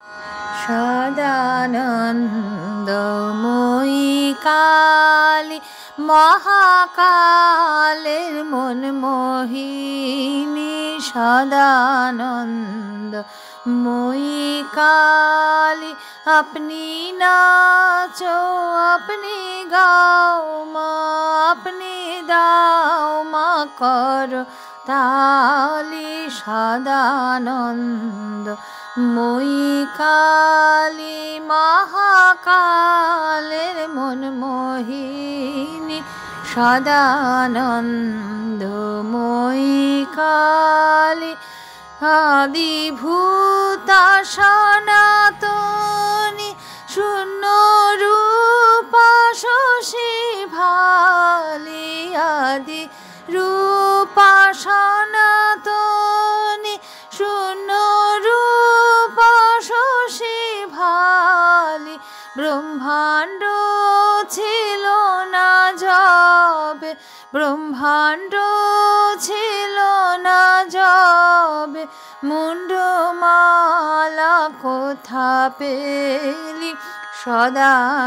সদানন্দময়ী কালী মহাকালের মন মোহিনী, সদানন্দময়ী কালী আপনি নাচো আপনি গাও মা, আপনি দাও মা করো তালি। সদানন্দময়ী কালী মহাকালের মন মোহিনী, সদানন্দময়ী কালী আদিভূতা সনাতনী, শূন্য রূপা শশী ভালি। আদি রূপা সনাতনী, শূন্য রূপা শশী ভালি। ব্রহ্মাণ্ড ছিল না যবে, ব্রহ্মাণ্ড ছিল না যবে, মুন্ডমালা কোথা পেলি। সদানন্দময়ী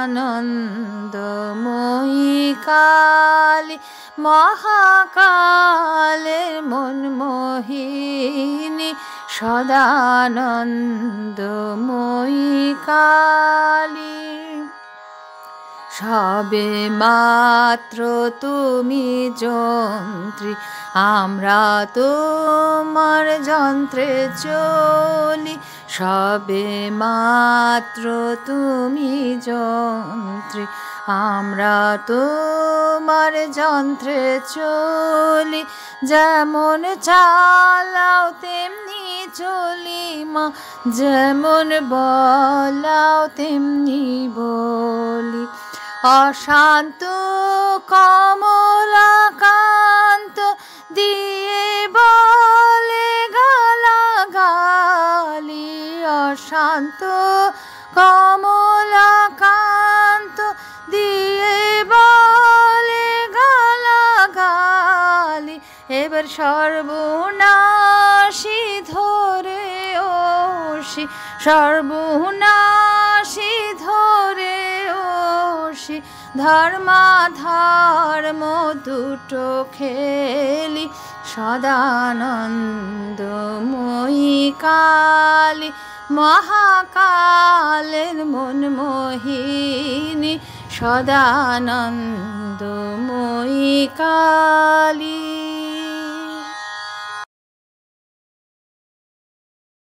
কালী মহাকালের মন মোহিনী, সদানন্দময়ী কালী। সবে মাত্র তুমি যন্ত্রী, আমরা তোমার যন্ত্রে চলি। সবে মাত্র তুমি যন্ত্রী, আমরা তোমার যন্ত্রে চলি। যেমন চালাও তেমনি চলি মা, যেমন বলাও তেমনি বলি। অশান্ত কমলাকান্ত দিয়ে বলে গালাগালি। অশান্ত কমলাকান্ত দিয়ে বলে গালাগালি। এবার সর্বনাশী ধরে ওষি, সর্বনাশী ধরে ওষি। ধর্মাধর্ম দুটো খেলি, সদানন্দময়ী কালী মহাকালের মন মোহিনী, সদানন্দময়ী কালী।